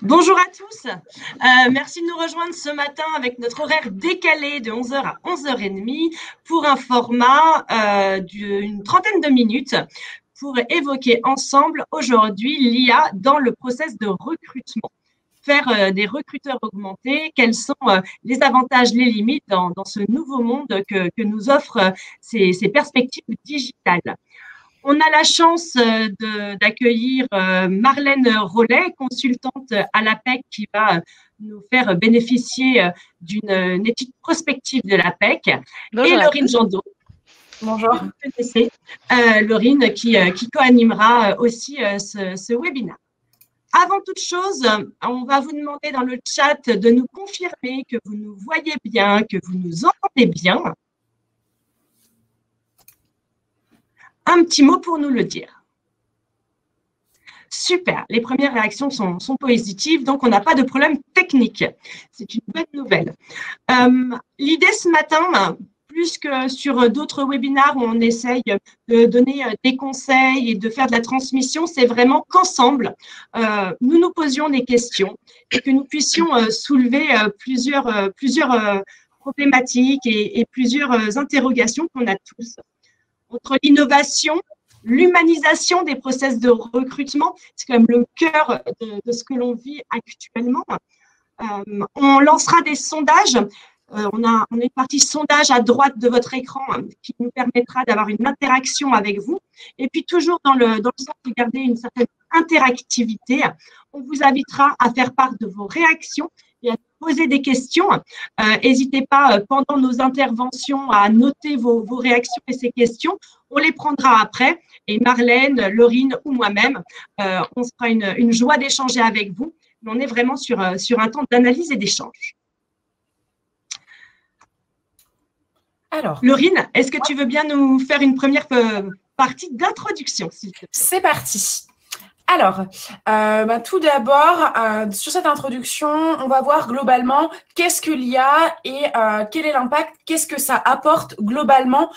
Bonjour à tous. Merci de nous rejoindre ce matin avec notre horaire décalé de 11h à 11h30 pour un format d'une trentaine de minutes pour évoquer ensemble aujourd'hui l'IA dans le process de recrutement. Faire des recruteurs augmentés, quels sont les avantages, les limites dans ce nouveau monde que nous offrent ces perspectives digitales. On a la chance d'accueillir Marlène Rollet, consultante à l'APEC, qui va nous faire bénéficier d'une étude prospective de l'APEC. Bonjour et Laurine Jandot. Bonjour. Que vous connaissez, Laurine, qui co-animera aussi ce webinaire. Avant toute chose, on va vous demander dans le chat de nous confirmer que vous nous voyez bien, que vous nous entendez bien. Un petit mot pour nous le dire. Super, les premières réactions sont positives, donc on n'a pas de problème technique. C'est une bonne nouvelle. L'idée ce matin, plus que sur d'autres webinaires où on essaye de donner des conseils et de faire de la transmission, c'est vraiment qu'ensemble, nous nous posions des questions et que nous puissions soulever plusieurs problématiques et plusieurs interrogations qu'on a tous. Entre l'innovation, l'humanisation des process de recrutement, c'est quand même le cœur de ce que l'on vit actuellement. On lancera des sondages. On a une partie sondage à droite de votre écran qui nous permettra d'avoir une interaction avec vous. Et puis, toujours dans le sens de garder une certaine interactivité, on vous invitera à faire part de vos réactions et à poser des questions. N'hésitez pas pendant nos interventions à noter vos réactions et ces questions. On les prendra après. Et Marlène, Laurine ou moi-même, on sera une joie d'échanger avec vous. Mais on est vraiment sur un temps d'analyse et d'échange. Alors, Laurine, est-ce que tu veux bien nous faire une première partie d'introduction? C'est parti. Alors, tout d'abord, sur cette introduction, on va voir globalement qu'est-ce que l'IA et quel est l'impact, qu'est-ce que ça apporte globalement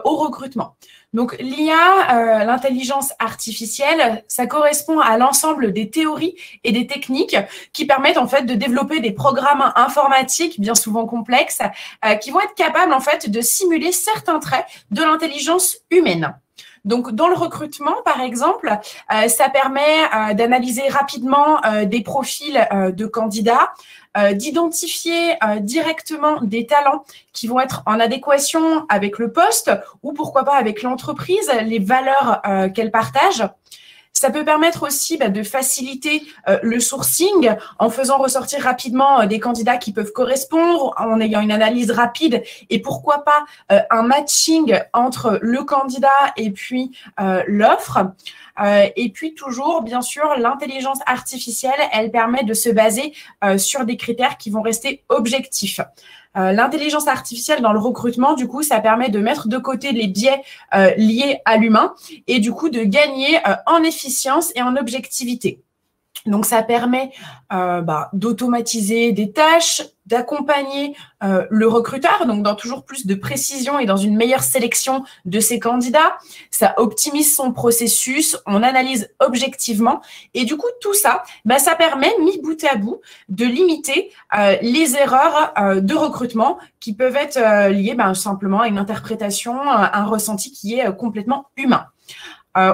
au recrutement. Donc, l'IA, l'intelligence artificielle, ça correspond à l'ensemble des théories et des techniques qui permettent en fait de développer des programmes informatiques bien souvent complexes qui vont être capables en fait de simuler certains traits de l'intelligence humaine. Donc, dans le recrutement, par exemple, ça permet d'analyser rapidement des profils de candidats, d'identifier directement des talents qui vont être en adéquation avec le poste ou pourquoi pas avec l'entreprise, les valeurs qu'elle partage. Ça peut permettre aussi de faciliter le sourcing en faisant ressortir rapidement des candidats qui peuvent correspondre, en ayant une analyse rapide et pourquoi pas un matching entre le candidat et puis l'offre. Et puis toujours, bien sûr, l'intelligence artificielle, elle permet de se baser sur des critères qui vont rester objectifs. L'intelligence artificielle dans le recrutement, du coup, ça permet de mettre de côté les biais liés à l'humain et du coup de gagner en efficience et en objectivité. Donc, ça permet d'automatiser des tâches, d'accompagner le recruteur, donc dans toujours plus de précision et dans une meilleure sélection de ses candidats. Ça optimise son processus, on analyse objectivement. Et du coup, tout ça, ça permet, mis bout à bout, de limiter les erreurs de recrutement qui peuvent être liées simplement à une interprétation, un ressenti qui est complètement humain.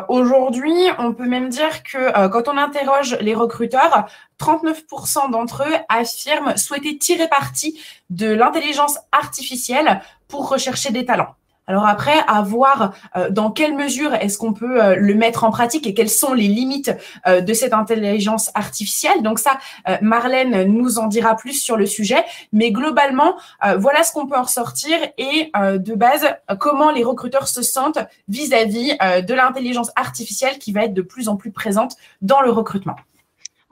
Aujourd'hui, on peut même dire que quand on interroge les recruteurs, 39% d'entre eux affirment souhaiter tirer parti de l'intelligence artificielle pour rechercher des talents. Alors après, à voir dans quelle mesure est-ce qu'on peut le mettre en pratique et quelles sont les limites de cette intelligence artificielle. Donc ça, Marlène nous en dira plus sur le sujet. Mais globalement, voilà ce qu'on peut en ressortir et de base, comment les recruteurs se sentent vis-à-vis de l'intelligence artificielle qui va être de plus en plus présente dans le recrutement.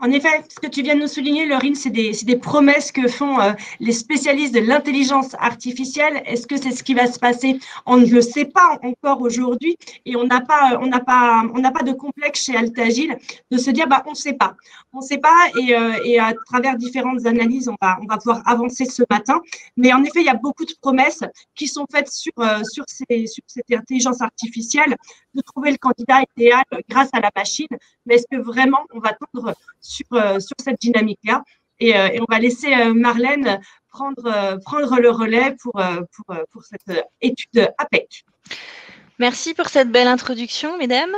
En effet, ce que tu viens de nous souligner, Laurine, c'est des promesses que font les spécialistes de l'intelligence artificielle. Est-ce que c'est ce qui va se passer? On ne le sait pas encore aujourd'hui et on n'a pas de complexe chez Altagil de se dire on ne sait pas. On ne sait pas et à travers différentes analyses, on va pouvoir avancer ce matin. Mais en effet, il y a beaucoup de promesses qui sont faites sur cette intelligence artificielle de trouver le candidat idéal grâce à la machine. Mais est-ce que vraiment on va tendre sur cette dynamique-là. Et on va laisser Marlène prendre le relais pour cette étude APEC. Merci pour cette belle introduction, mesdames.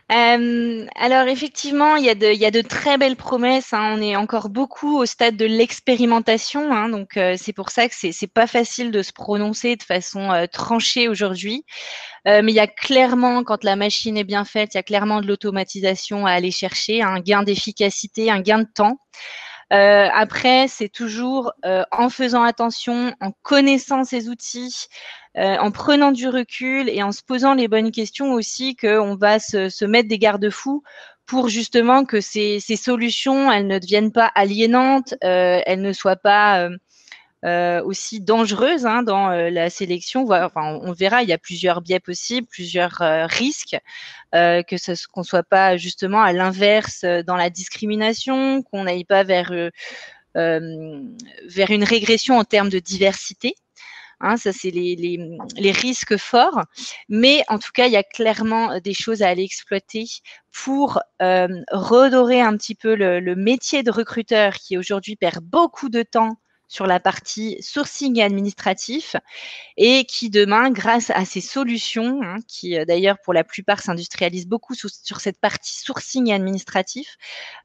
Alors effectivement, il y a de très belles promesses. Hein. On est encore beaucoup au stade de l'expérimentation, hein, donc c'est pour ça que c'est pas facile de se prononcer de façon tranchée aujourd'hui. Mais il y a clairement, quand la machine est bien faite, il y a clairement de l'automatisation à aller chercher, un gain d'efficacité, un gain de temps. Après, c'est toujours en faisant attention, en connaissant ces outils, en prenant du recul et en se posant les bonnes questions aussi qu'on va se mettre des garde-fous pour justement que ces solutions, elles ne deviennent pas aliénantes, elles ne soient pas aussi dangereuses hein, dans la sélection. Enfin, on verra, il y a plusieurs biais possibles, plusieurs risques, qu'on ne soit pas justement à l'inverse dans la discrimination, qu'on n'aille pas vers une régression en termes de diversité. Hein, ça, c'est les risques forts. Mais en tout cas, il y a clairement des choses à aller exploiter pour redorer un petit peu le métier de recruteur qui aujourd'hui perd beaucoup de temps sur la partie sourcing administratif et qui demain, grâce à ces solutions, hein, qui d'ailleurs pour la plupart s'industrialisent beaucoup sur cette partie sourcing administratif,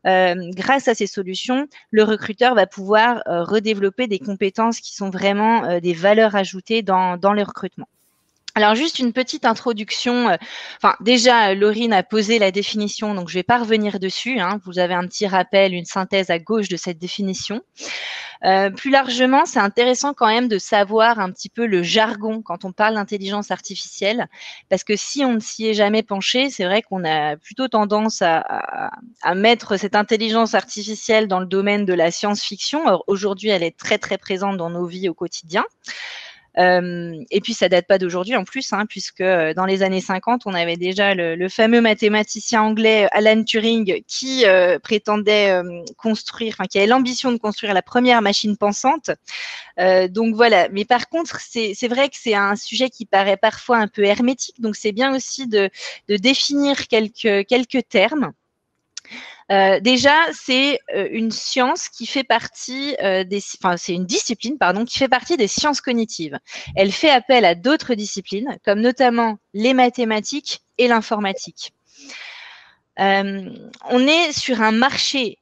grâce à ces solutions, le recruteur va pouvoir redévelopper des compétences qui sont vraiment des valeurs ajoutées dans le recrutement. Alors, juste une petite introduction. Déjà, Laurine a posé la définition, donc je ne vais pas revenir dessus. Hein. Vous avez un petit rappel, une synthèse à gauche de cette définition. Plus largement, c'est intéressant quand même de savoir un petit peu le jargon quand on parle d'intelligence artificielle, parce que si on ne s'y est jamais penché, c'est vrai qu'on a plutôt tendance à mettre cette intelligence artificielle dans le domaine de la science-fiction. Or, aujourd'hui, elle est très, très présente dans nos vies au quotidien. Et puis, ça date pas d'aujourd'hui en plus, hein, puisque dans les années 50, on avait déjà le fameux mathématicien anglais Alan Turing qui prétendait qui avait l'ambition de construire la première machine pensante. Donc voilà. Mais par contre, c'est vrai que c'est un sujet qui paraît parfois un peu hermétique. Donc, c'est bien aussi de définir quelques termes. Déjà, c'est une science qui fait partie c'est une discipline, pardon, qui fait partie des sciences cognitives. Elle fait appel à d'autres disciplines, comme notamment les mathématiques et l'informatique. On est sur un marché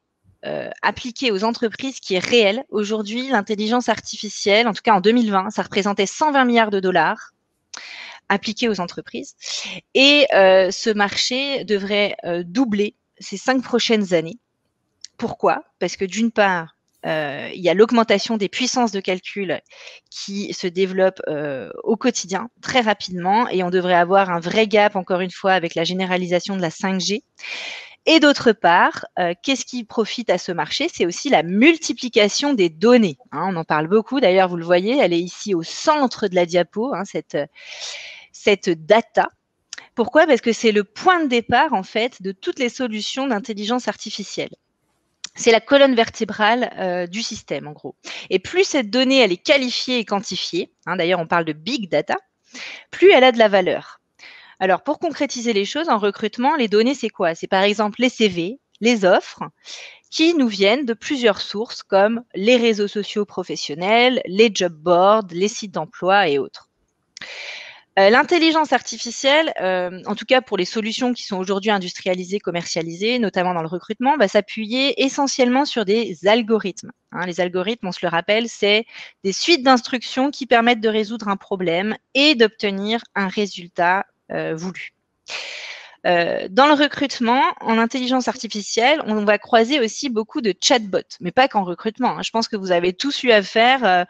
appliqué aux entreprises qui est réel. Aujourd'hui, l'intelligence artificielle, en tout cas en 2020, ça représentait 120 milliards de dollars appliqués aux entreprises. Et ce marché devrait doubler ces 5 prochaines années. Pourquoi? Parce que d'une part, il y a l'augmentation des puissances de calcul qui se développe au quotidien très rapidement et on devrait avoir un vrai gap, encore une fois, avec la généralisation de la 5G. Et d'autre part, qu'est-ce qui profite à ce marché? C'est aussi la multiplication des données. Hein, on en parle beaucoup, d'ailleurs, vous le voyez, elle est ici au centre de la diapo, hein, cette data. Pourquoi? Parce que c'est le point de départ, en fait, de toutes les solutions d'intelligence artificielle. C'est la colonne vertébrale du système, en gros. Et plus cette donnée, elle est qualifiée et quantifiée, hein, d'ailleurs, on parle de big data, plus elle a de la valeur. Alors, pour concrétiser les choses, en recrutement, les données, c'est quoi? C'est par exemple les CV, les offres, qui nous viennent de plusieurs sources, comme les réseaux sociaux professionnels, les job boards, les sites d'emploi et autres. L'intelligence artificielle, en tout cas pour les solutions qui sont aujourd'hui industrialisées, commercialisées, notamment dans le recrutement, va s'appuyer essentiellement sur des algorithmes. Hein, les algorithmes, on se le rappelle, c'est des suites d'instructions qui permettent de résoudre un problème et d'obtenir un résultat voulu. Dans le recrutement, en intelligence artificielle, on va croiser aussi beaucoup de chatbots, mais pas qu'en recrutement. Hein. Je pense que vous avez tous eu affaire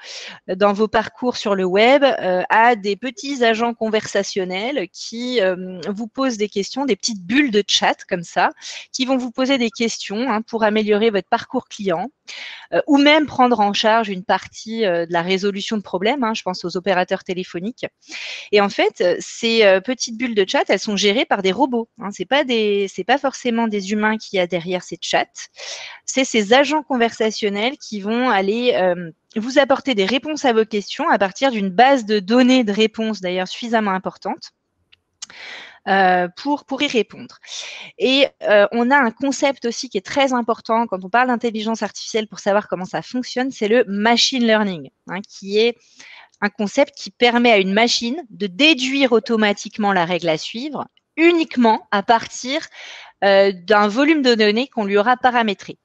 dans vos parcours sur le web à des petits agents conversationnels qui vous posent des questions, des petites bulles de chat comme ça, qui vont vous poser des questions hein, pour améliorer votre parcours client ou même prendre en charge une partie de la résolution de problèmes. Hein, je pense aux opérateurs téléphoniques. Et en fait, ces petites bulles de chat, elles sont gérées par des robots. Hein, c'est pas forcément des humains qui y a derrière ces chats. C'est ces agents conversationnels qui vont aller vous apporter des réponses à vos questions à partir d'une base de données de réponses d'ailleurs suffisamment importante. pour y répondre. Et on a un concept aussi qui est très important quand on parle d'intelligence artificielle pour savoir comment ça fonctionne, c'est le machine learning, hein, qui est un concept qui permet à une machine de déduire automatiquement la règle à suivre uniquement à partir d'un volume de données qu'on lui aura paramétré.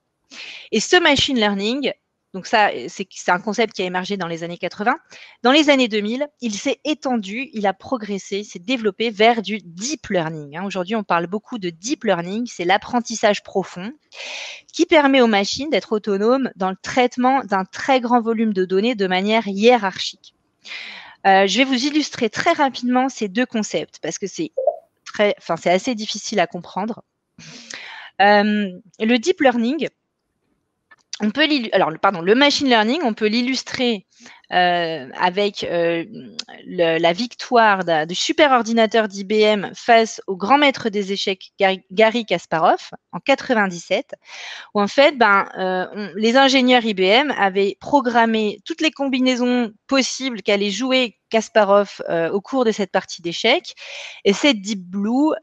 Et ce machine learning, donc ça, c'est un concept qui a émergé dans les années 80. Dans les années 2000, il s'est étendu, il a progressé, s'est développé vers du deep learning. Hein. Aujourd'hui, on parle beaucoup de deep learning, c'est l'apprentissage profond qui permet aux machines d'être autonomes dans le traitement d'un très grand volume de données de manière hiérarchique. Je vais vous illustrer très rapidement ces deux concepts parce que c'est assez difficile à comprendre. Le deep learning, le machine learning, on peut l'illustrer avec la victoire du superordinateur d'IBM face au grand maître des échecs Garry Kasparov en 97, où en fait, les ingénieurs IBM avaient programmé toutes les combinaisons possibles qu'allait jouer Kasparov au cours de cette partie d'échecs, et c'est Deep Blue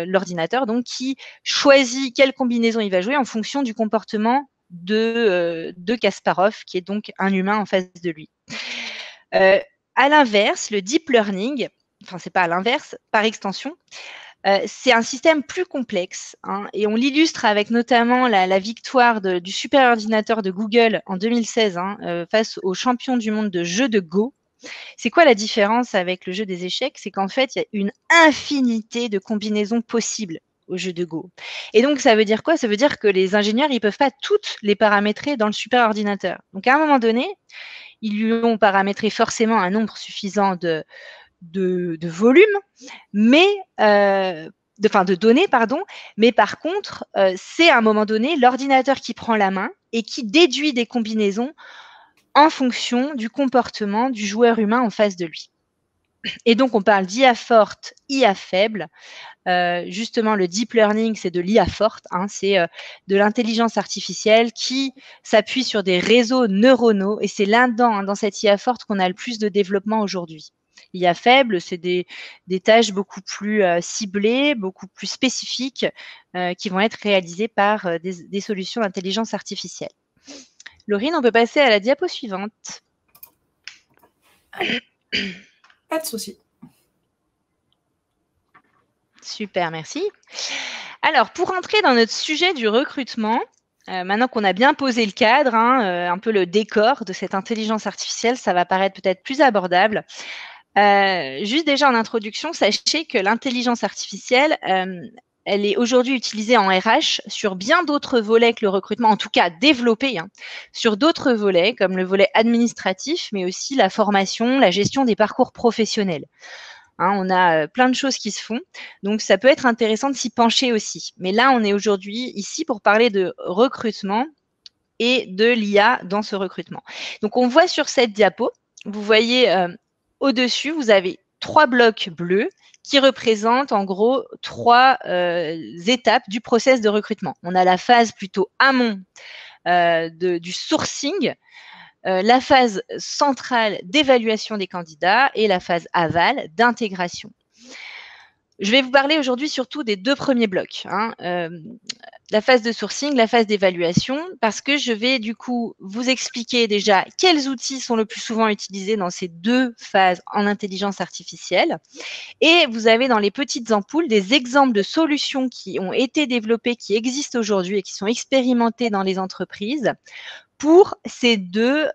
l'ordinateur donc qui choisit quelle combinaison il va jouer en fonction du comportement de Kasparov, qui est donc un humain en face de lui. À l'inverse, le deep learning, c'est pas à l'inverse, par extension, c'est un système plus complexe, hein, et on l'illustre avec notamment la victoire du superordinateur de Google en 2016 face au champion du monde de jeu de Go. C'est quoi la différence avec le jeu des échecs? C'est qu'en fait, il y a une infinité de combinaisons possibles au jeu de Go. Et donc, ça veut dire quoi? Ça veut dire que les ingénieurs, ils ne peuvent pas toutes les paramétrer dans le superordinateur. Donc, à un moment donné, ils lui ont paramétré forcément un nombre suffisant de volume, mais de données, pardon. Mais par contre, c'est à un moment donné l'ordinateur qui prend la main et qui déduit des combinaisons en fonction du comportement du joueur humain en face de lui. Et donc, on parle d'IA forte, IA faible. Justement, le deep learning, c'est de l'IA forte, hein, c'est de l'intelligence artificielle qui s'appuie sur des réseaux neuronaux, et c'est là-dedans, dans cette IA forte, qu'on a le plus de développement aujourd'hui. L'IA faible, c'est des tâches beaucoup plus ciblées, beaucoup plus spécifiques, qui vont être réalisées par des solutions d'intelligence artificielle. Laurine, on peut passer à la diapo suivante. Pas de souci. Super, merci. Alors, pour entrer dans notre sujet du recrutement, maintenant qu'on a bien posé le cadre, un peu le décor de cette intelligence artificielle, ça va paraître peut-être plus abordable. Juste déjà en introduction, sachez que l'intelligence artificielle, elle est aujourd'hui utilisée en RH sur bien d'autres volets que le recrutement, en tout cas développée, sur d'autres volets, comme le volet administratif, mais aussi la formation, la gestion des parcours professionnels. On a plein de choses qui se font, donc ça peut être intéressant de s'y pencher aussi. Mais là, on est aujourd'hui ici pour parler de recrutement et de l'IA dans ce recrutement. Donc, on voit sur cette diapo, vous voyez au-dessus, vous avez 3 blocs bleus qui représentent en gros 3 étapes du process de recrutement. On a la phase plutôt amont du sourcing, la phase centrale d'évaluation des candidats et la phase aval d'intégration. Je vais vous parler aujourd'hui surtout des 2 premiers blocs, la phase de sourcing, la phase d'évaluation, parce que je vais du coup vous expliquer déjà quels outils sont le plus souvent utilisés dans ces 2 phases en intelligence artificielle. Et vous avez dans les petites ampoules des exemples de solutions qui ont été développées, qui existent aujourd'hui et qui sont expérimentées dans les entreprises pour ces 2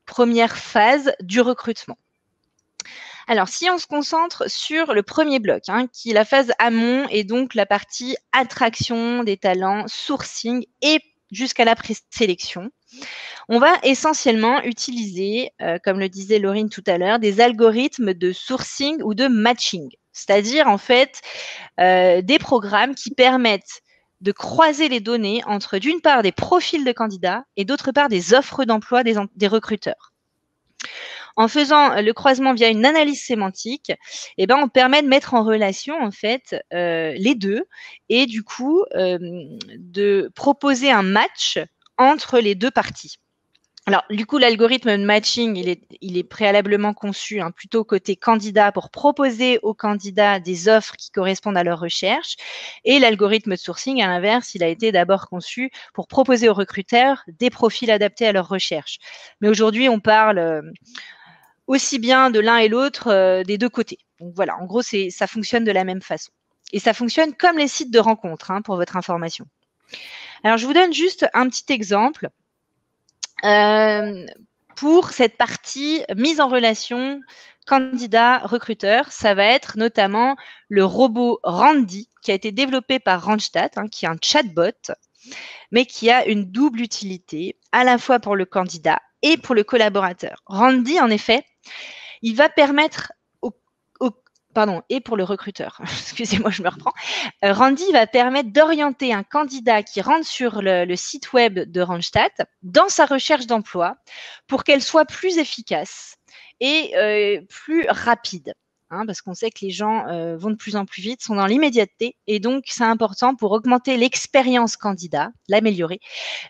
premières phases du recrutement. Alors, si on se concentre sur le premier bloc, qui est la phase amont et donc la partie attraction des talents, sourcing et jusqu'à la présélection, on va essentiellement utiliser, comme le disait Laurine tout à l'heure, des algorithmes de sourcing ou de matching, c'est-à-dire en fait des programmes qui permettent de croiser les données entre d'une part des profils de candidats et d'autre part des offres d'emploi des recruteurs. En faisant le croisement via une analyse sémantique, on permet de mettre en relation en fait les 2 et du coup de proposer un match entre les 2 parties. Alors, du coup, l'algorithme de matching, il est préalablement conçu plutôt côté candidat pour proposer aux candidats des offres qui correspondent à leur recherche. Et l'algorithme de sourcing, à l'inverse, il a été d'abord conçu pour proposer aux recruteurs des profils adaptés à leur recherche. Mais aujourd'hui, on parle aussi bien de l'un et l'autre des deux côtés. Donc voilà, en gros, ça fonctionne de la même façon. Et ça fonctionne comme les sites de rencontres, pour votre information. Alors, je vous donne juste un petit exemple. Pour cette partie mise en relation candidat-recruteur, ça va être notamment le robot Randy qui a été développé par Randstad, qui est un chatbot, mais qui a une double utilité, à la fois pour le candidat et pour le collaborateur. Randy, en effet, il va permettre et pour le recruteur, excusez-moi, je me reprends. Randy va permettre d'orienter un candidat qui rentre sur le site web de Randstad dans sa recherche d'emploi pour qu'elle soit plus efficace et plus rapide. Parce qu'on sait que les gens vont de plus en plus vite, sont dans l'immédiateté, et donc c'est important pour augmenter l'expérience candidat, l'améliorer,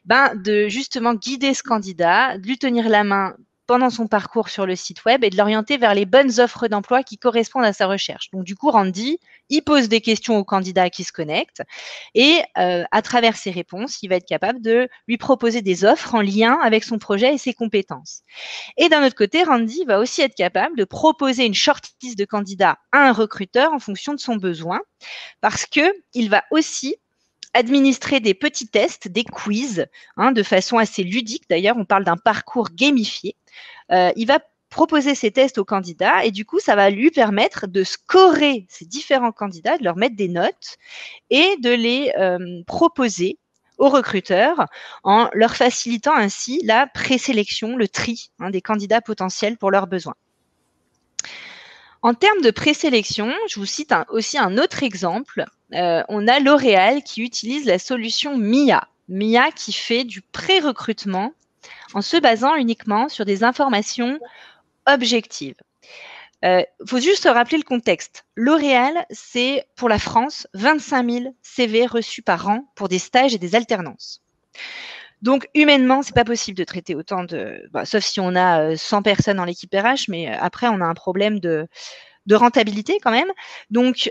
de justement guider ce candidat, de lui tenir la main pendant son parcours sur le site web et de l'orienter vers les bonnes offres d'emploi qui correspondent à sa recherche. Donc, du coup, Randy, il pose des questions aux candidats qui se connectent et à travers ses réponses, il va être capable de lui proposer des offres en lien avec son projet et ses compétences. Et d'un autre côté, Randy va aussi être capable de proposer une shortlist de candidats à un recruteur en fonction de son besoin parce qu'il va aussi administrer des petits tests, des quiz, de façon assez ludique. D'ailleurs, on parle d'un parcours gamifié. Il va proposer ces tests aux candidats et du coup, ça va lui permettre de scorer ces différents candidats, de leur mettre des notes et de les proposer aux recruteurs en leur facilitant ainsi la présélection, le tri des candidats potentiels pour leurs besoins. En termes de présélection, je vous cite aussi un autre exemple. On a L'Oréal qui utilise la solution MIA. MIA qui fait du pré-recrutement en se basant uniquement sur des informations objectives. Faut juste se rappeler le contexte. L'Oréal, c'est pour la France 25 000 CV reçus par an pour des stages et des alternances. Donc, humainement, c'est pas possible de traiter autant sauf si on a 100 personnes dans l'équipe RH, mais après, on a un problème de rentabilité quand même. Donc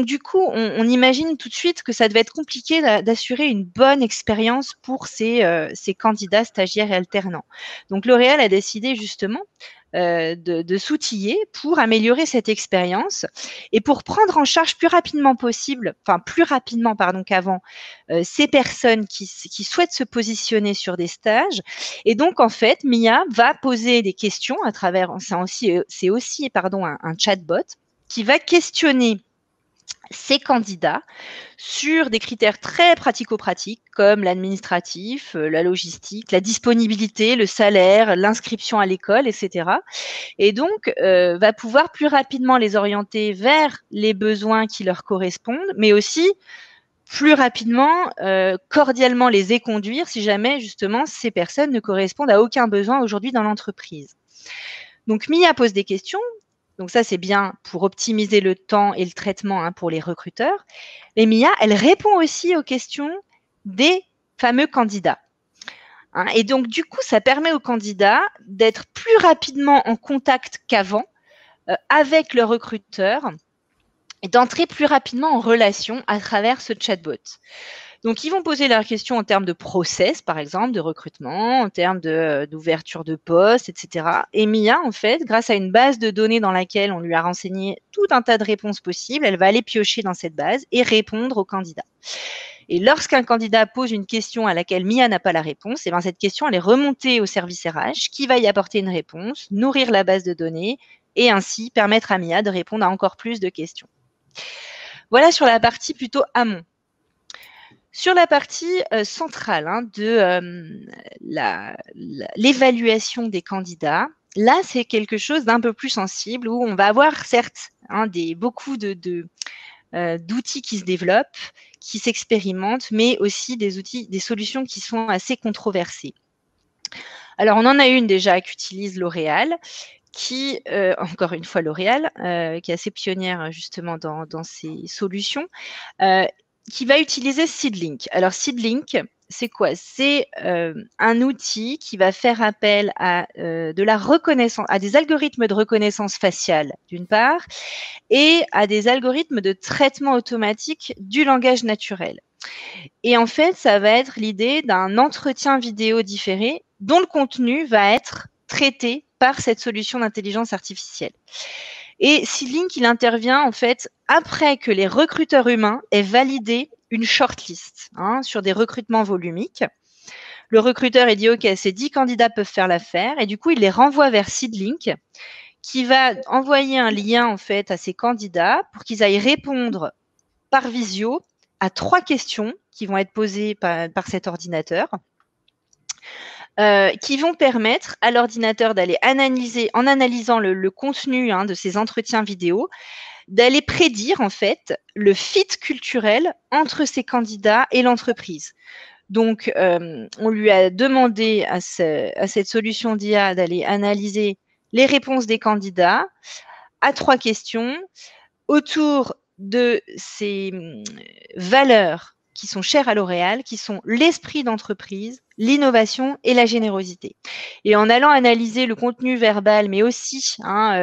du coup, on imagine tout de suite que ça devait être compliqué d'assurer une bonne expérience pour ces candidats stagiaires et alternants. Donc, L'Oréal a décidé justement de s'outiller pour améliorer cette expérience et pour prendre en charge plus rapidement qu'avant ces personnes qui souhaitent se positionner sur des stages. Et donc, en fait, Mia va poser des questions à travers, c'est aussi un chatbot qui va questionner ces candidats sur des critères très pratico-pratiques comme l'administratif, la logistique, la disponibilité, le salaire, l'inscription à l'école, etc. Et donc, va pouvoir plus rapidement les orienter vers les besoins qui leur correspondent, mais aussi plus rapidement, cordialement les éconduire si jamais justement ces personnes ne correspondent à aucun besoin aujourd'hui dans l'entreprise. Donc, Mia pose des questions. Donc ça, c'est bien pour optimiser le temps et le traitement pour les recruteurs. Mais Mia, elle répond aussi aux questions des fameux candidats. Et donc, du coup, ça permet aux candidats d'être plus rapidement en contact qu'avant avec le recruteur et d'entrer plus rapidement en relation à travers ce chatbot. Donc, ils vont poser leurs questions en termes de process, par exemple, de recrutement, en termes d'ouverture de poste, etc. Et Mia, en fait, grâce à une base de données dans laquelle on lui a renseigné tout un tas de réponses possibles, elle va aller piocher dans cette base et répondre au candidat. Et lorsqu'un candidat pose une question à laquelle Mia n'a pas la réponse, cette question, elle est remontée au service RH qui va y apporter une réponse, nourrir la base de données et ainsi permettre à Mia de répondre à encore plus de questions. Voilà sur la partie plutôt amont. Sur la partie centrale de l'évaluation des candidats, là, c'est quelque chose d'un peu plus sensible où on va avoir certes beaucoup d'outils qui se développent, qui s'expérimentent, mais aussi des solutions qui sont assez controversées. Alors, on en a une déjà qu'utilise L'Oréal, qui, encore une fois L'Oréal, qui est assez pionnière justement dans ces solutions, qui va utiliser Seedlink. Alors, Seedlink, c'est quoi? C'est un outil qui va faire appel à de la reconnaissance, à des algorithmes de reconnaissance faciale, d'une part, et à des algorithmes de traitement automatique du langage naturel. Et en fait, ça va être l'idée d'un entretien vidéo différé dont le contenu va être traité par cette solution d'intelligence artificielle. Et Seedlink, il intervient en fait après que les recruteurs humains aient validé une shortlist sur des recrutements volumiques. Le recruteur, il dit « Ok, ces 10 candidats peuvent faire l'affaire » et du coup, il les renvoie vers Seedlink qui va envoyer un lien en fait à ces candidats pour qu'ils aillent répondre par visio à 3 questions qui vont être posées par cet ordinateur. Qui vont permettre à l'ordinateur d'aller analyser, en analysant le contenu de ces entretiens vidéo, d'aller prédire en fait le fit culturel entre ces candidats et l'entreprise. Donc, on lui a demandé à cette solution d'IA d'aller analyser les réponses des candidats à 3 questions autour de ces valeurs qui sont chères à L'Oréal, qui sont l'esprit d'entreprise, l'innovation et la générosité. Et en allant analyser le contenu verbal, mais aussi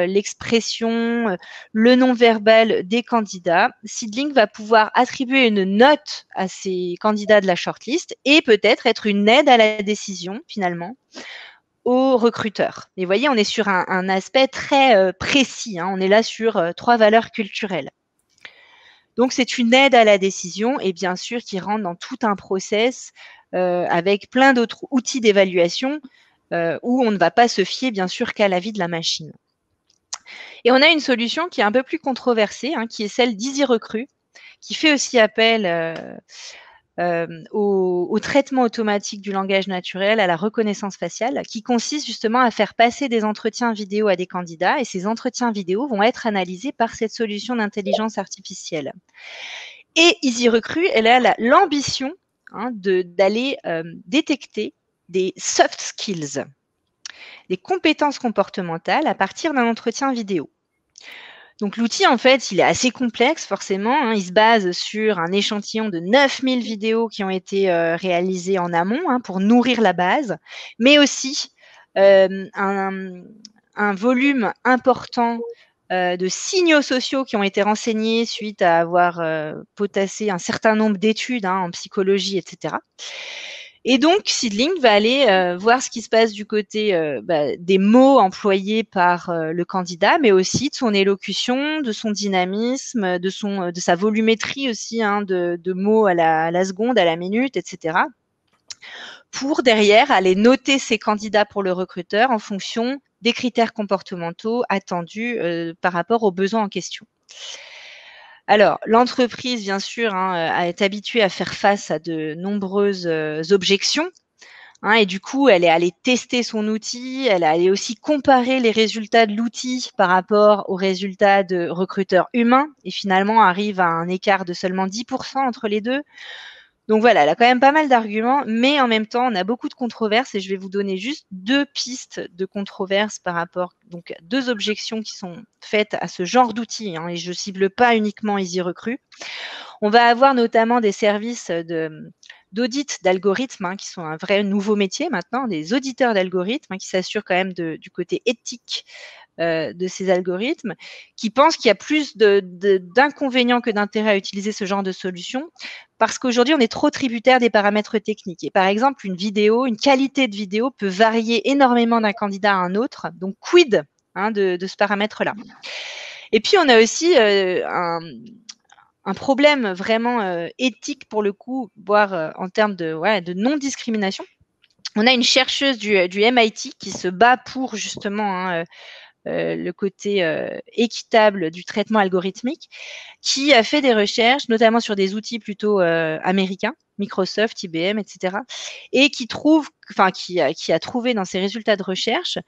l'expression, le non-verbal des candidats, Seedlink va pouvoir attribuer une note à ces candidats de la shortlist et peut-être être une aide à la décision, finalement, aux recruteurs. Et vous voyez, on est sur un aspect très précis. On est là sur 3 valeurs culturelles. Donc, c'est une aide à la décision et bien sûr qui rentre dans tout un process avec plein d'autres outils d'évaluation où on ne va pas se fier bien sûr qu'à l'avis de la machine. Et on a une solution qui est un peu plus controversée, qui est celle d'EasyRecruit, qui fait aussi appel au traitement automatique du langage naturel, à la reconnaissance faciale, qui consiste justement à faire passer des entretiens vidéo à des candidats et ces entretiens vidéo vont être analysés par cette solution d'intelligence artificielle. Et EasyRecruit, elle a l'ambition d'aller détecter des soft skills, des compétences comportementales à partir d'un entretien vidéo. Donc, l'outil, en fait, il est assez complexe, forcément. Il se base sur un échantillon de 9000 vidéos qui ont été réalisées en amont pour nourrir la base, mais aussi un volume important de signaux sociaux qui ont été renseignés suite à avoir potassé un certain nombre d'études en psychologie, etc. Et donc, Seedlink va aller voir ce qui se passe du côté des mots employés par le candidat, mais aussi de son élocution, de son dynamisme, de sa volumétrie aussi, de mots à la seconde, à la minute, etc. Pour derrière aller noter ses candidats pour le recruteur en fonction des critères comportementaux attendus par rapport aux besoins en question. Alors, l'entreprise, bien sûr, est habituée à faire face à de nombreuses objections. Et du coup, elle est allée tester son outil, elle est allée aussi comparer les résultats de l'outil par rapport aux résultats de recruteurs humains et finalement arrive à un écart de seulement 10% entre les deux. Donc voilà, elle a quand même pas mal d'arguments, mais en même temps, on a beaucoup de controverses et je vais vous donner juste 2 pistes de controverses par rapport, donc 2 objections qui sont faites à ce genre d'outils, et je cible pas uniquement EasyRecruit. On va avoir notamment des services d'audit d'algorithmes qui sont un vrai nouveau métier maintenant, des auditeurs d'algorithmes qui s'assurent quand même du côté éthique de ces algorithmes, qui pensent qu'il y a plus d'inconvénients que d'intérêts à utiliser ce genre de solution, parce qu'aujourd'hui, on est trop tributaire des paramètres techniques. Et par exemple, une qualité de vidéo peut varier énormément d'un candidat à un autre. Donc, quid de ce paramètre-là. Et puis, on a aussi un problème vraiment éthique pour le coup, voire en termes de non-discrimination. On a une chercheuse du MIT qui se bat pour justement le côté équitable du traitement algorithmique, qui a fait des recherches, notamment sur des outils plutôt américains, Microsoft, IBM, etc., et qui a trouvé dans ses résultats de recherche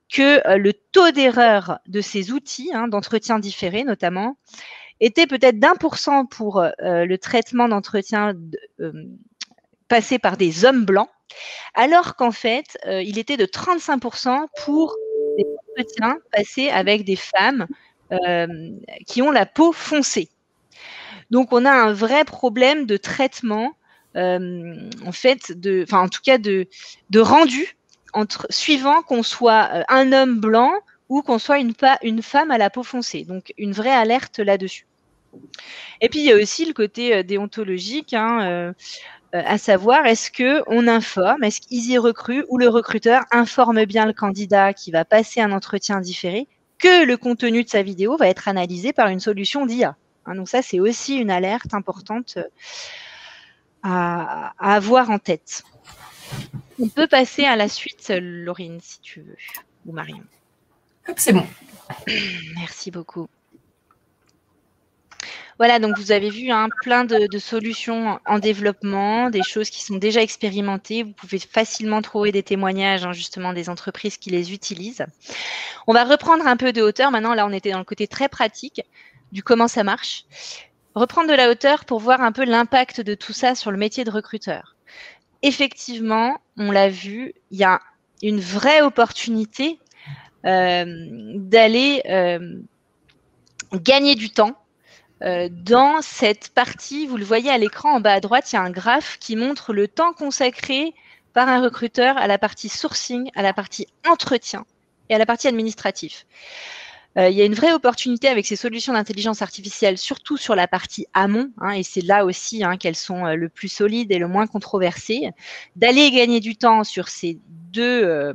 que le taux d'erreur de ces outils, d'entretien différé notamment, était peut-être d'1% pour le traitement d'entretien passé par des hommes blancs, alors qu'en fait, il était de 35% pour des entretiens passés avec des femmes qui ont la peau foncée. Donc, on a un vrai problème de traitement, en fait, en tout cas de rendu suivant qu'on soit un homme blanc ou qu'on soit une femme à la peau foncée. Donc, une vraie alerte là-dessus. Et puis, il y a aussi le côté déontologique, à savoir, est-ce qu'on informe, est-ce qu'Easy Recruit ou le recruteur informe bien le candidat qui va passer un entretien différé que le contenu de sa vidéo va être analysé par une solution d'IA. Donc ça, c'est aussi une alerte importante à avoir en tête. On peut passer à la suite, Laurine, si tu veux, ou Marion. C'est bon. Merci beaucoup. Voilà, donc vous avez vu plein de solutions en développement, des choses qui sont déjà expérimentées. Vous pouvez facilement trouver des témoignages justement des entreprises qui les utilisent. On va reprendre un peu de hauteur. Maintenant, là, on était dans le côté très pratique du comment ça marche. Reprendre de la hauteur pour voir un peu l'impact de tout ça sur le métier de recruteur. Effectivement, on l'a vu, il y a une vraie opportunité d'aller gagner du temps. Dans cette partie, vous le voyez à l'écran en bas à droite, il y a un graphe qui montre le temps consacré par un recruteur à la partie sourcing, à la partie entretien et à la partie administrative. Il y a une vraie opportunité avec ces solutions d'intelligence artificielle, surtout sur la partie amont, et c'est là aussi qu'elles sont le plus solides et le moins controversées, d'aller gagner du temps sur ces deux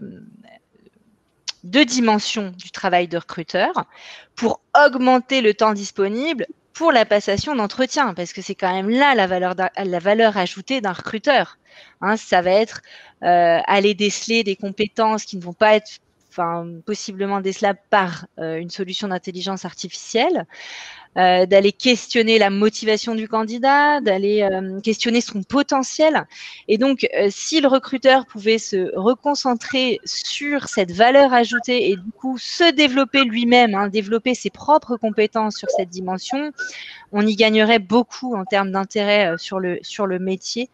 dimensions du travail de recruteur pour augmenter le temps disponible pour la passation d'entretien, parce que c'est quand même là la valeur ajoutée d'un recruteur. Ça va être aller déceler des compétences qui ne vont pas être possiblement décelables par une solution d'intelligence artificielle, d'aller questionner la motivation du candidat, d'aller questionner son potentiel. Et donc, si le recruteur pouvait se reconcentrer sur cette valeur ajoutée et du coup se développer lui-même, développer ses propres compétences sur cette dimension, on y gagnerait beaucoup en termes d'intérêt sur le métier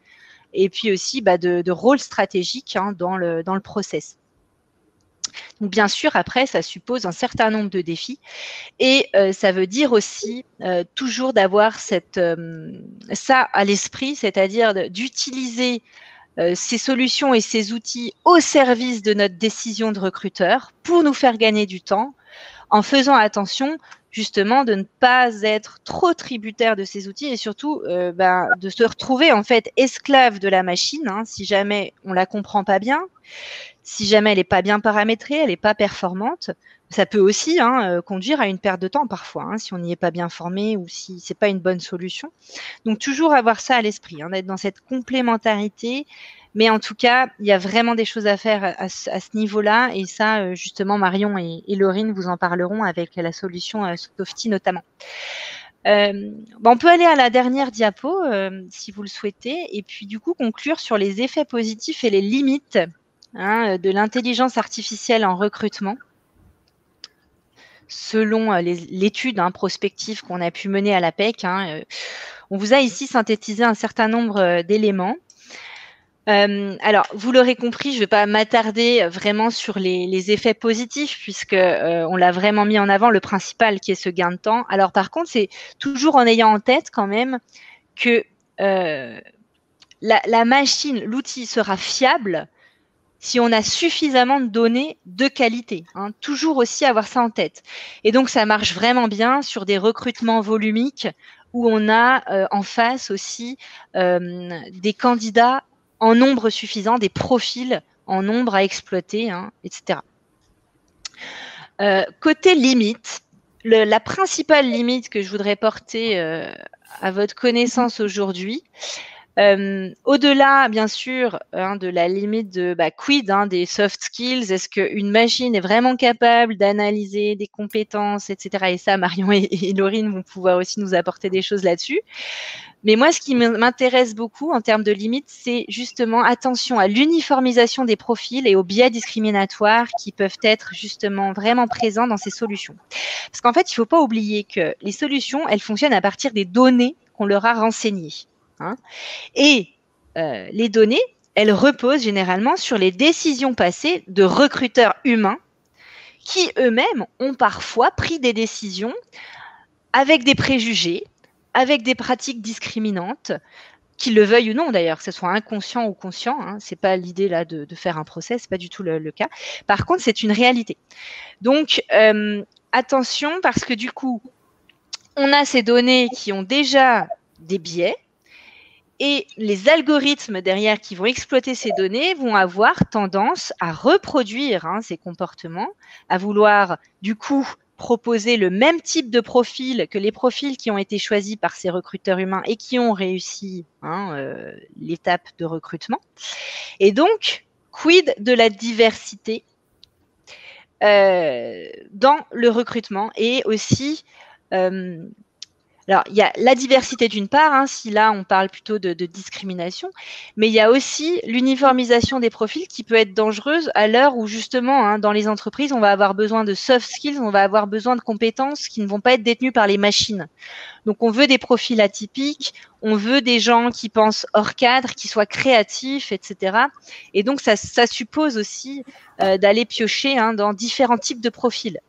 et puis aussi de rôle stratégique dans le process. Donc, bien sûr, après, ça suppose un certain nombre de défis et ça veut dire aussi toujours d'avoir ça à l'esprit, c'est-à-dire d'utiliser ces solutions et ces outils au service de notre décision de recruteur pour nous faire gagner du temps en faisant attention justement de ne pas être trop tributaire de ces outils et surtout de se retrouver en fait esclave de la machine si jamais on la comprend pas bien. Si jamais elle n'est pas bien paramétrée, elle n'est pas performante, ça peut aussi conduire à une perte de temps parfois, si on n'y est pas bien formé ou si ce n'est pas une bonne solution. Donc, toujours avoir ça à l'esprit, d'être dans cette complémentarité. Mais en tout cas, il y a vraiment des choses à faire à ce niveau-là. Et ça, justement, Marion et Laurine vous en parleront avec la solution Softy notamment. On peut aller à la dernière diapo si vous le souhaitez. Et puis, du coup, conclure sur les effets positifs et les limites de l'intelligence artificielle en recrutement, selon l'étude prospective qu'on a pu mener à l'APEC. On vous a ici synthétisé un certain nombre d'éléments. Alors, vous l'aurez compris, je ne vais pas m'attarder vraiment sur les effets positifs puisque on l'a vraiment mis en avant, le principal qui est ce gain de temps. Alors, par contre, c'est toujours en ayant en tête quand même que la machine, l'outil sera fiable si on a suffisamment de données de qualité. Toujours aussi avoir ça en tête. Et donc, ça marche vraiment bien sur des recrutements volumiques où on a en face aussi des candidats en nombre suffisant, des profils en nombre à exploiter, etc. Côté limite, la principale limite que je voudrais porter à votre connaissance aujourd'hui, au-delà, bien sûr, de la limite de quid des soft skills, est-ce qu'une machine est vraiment capable d'analyser des compétences, etc. Et ça, Marion et Laurine vont pouvoir aussi nous apporter des choses là-dessus. Mais moi, ce qui m'intéresse beaucoup en termes de limites, c'est justement attention à l'uniformisation des profils et aux biais discriminatoires qui peuvent être justement vraiment présents dans ces solutions. Parce qu'en fait, il ne faut pas oublier que les solutions, elles fonctionnent à partir des données qu'on leur a renseignées. Et les données, elles reposent généralement sur les décisions passées de recruteurs humains qui eux-mêmes ont parfois pris des décisions avec des préjugés, avec des pratiques discriminantes, qu'ils le veuillent ou non d'ailleurs, que ce soit inconscient ou conscient, hein, c'est pas l'idée là de faire un procès, c'est pas du tout le cas. Par contre, c'est une réalité. Donc, attention, parce que du coup, on a ces données qui ont déjà des biais, et les algorithmes derrière qui vont exploiter ces données vont avoir tendance à reproduire ces comportements, à vouloir du coup proposer le même type de profil que les profils qui ont été choisis par ces recruteurs humains et qui ont réussi l'étape de recrutement. Et donc, quid de la diversité dans le recrutement et aussi alors, il y a la diversité d'une part, si là, on parle plutôt de discrimination, mais il y a aussi l'uniformisation des profils qui peut être dangereuse à l'heure où, justement, dans les entreprises, on va avoir besoin de soft skills, on va avoir besoin de compétences qui ne vont pas être détenues par les machines. Donc, on veut des profils atypiques, on veut des gens qui pensent hors cadre, qui soient créatifs, etc. Et donc, ça suppose aussi d'aller piocher dans différents types de profils.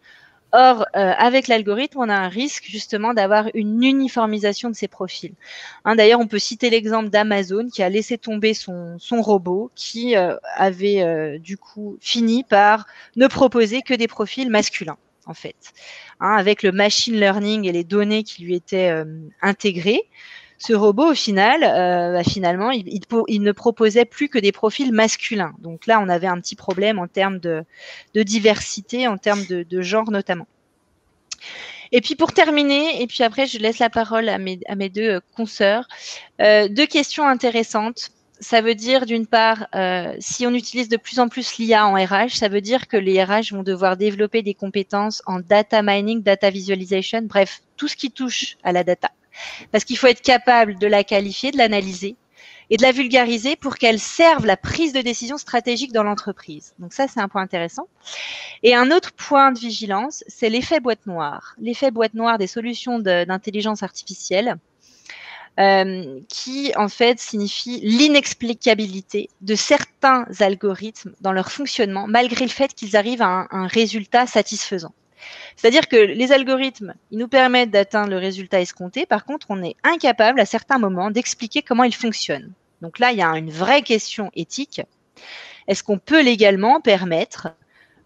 Or, avec l'algorithme, on a un risque justement d'avoir une uniformisation de ces profils. D'ailleurs, on peut citer l'exemple d'Amazon qui a laissé tomber son robot qui avait du coup fini par ne proposer que des profils masculins, en fait. Avec le machine learning et les données qui lui étaient intégrées, ce robot, au final, finalement, il ne proposait plus que des profils masculins. Donc là, on avait un petit problème en termes de diversité, en termes de genre notamment. Et puis pour terminer, et puis après, je laisse la parole à mes deux consoeurs, deux questions intéressantes. Ça veut dire, d'une part, si on utilise de plus en plus l'IA en RH, ça veut dire que les RH vont devoir développer des compétences en data mining, data visualization, bref, tout ce qui touche à la data. Parce qu'il faut être capable de la qualifier, de l'analyser et de la vulgariser pour qu'elle serve la prise de décision stratégique dans l'entreprise. Donc ça, c'est un point intéressant. Et un autre point de vigilance, c'est l'effet boîte noire. L'effet boîte noire des solutions d'intelligence artificielle qui, en fait, signifie l'inexplicabilité de certains algorithmes dans leur fonctionnement, malgré le fait qu'ils arrivent à un résultat satisfaisant. C'est-à-dire que les algorithmes, ils nous permettent d'atteindre le résultat escompté. Par contre, on est incapable à certains moments d'expliquer comment ils fonctionnent. Donc là, il y a une vraie question éthique. Est-ce qu'on peut légalement permettre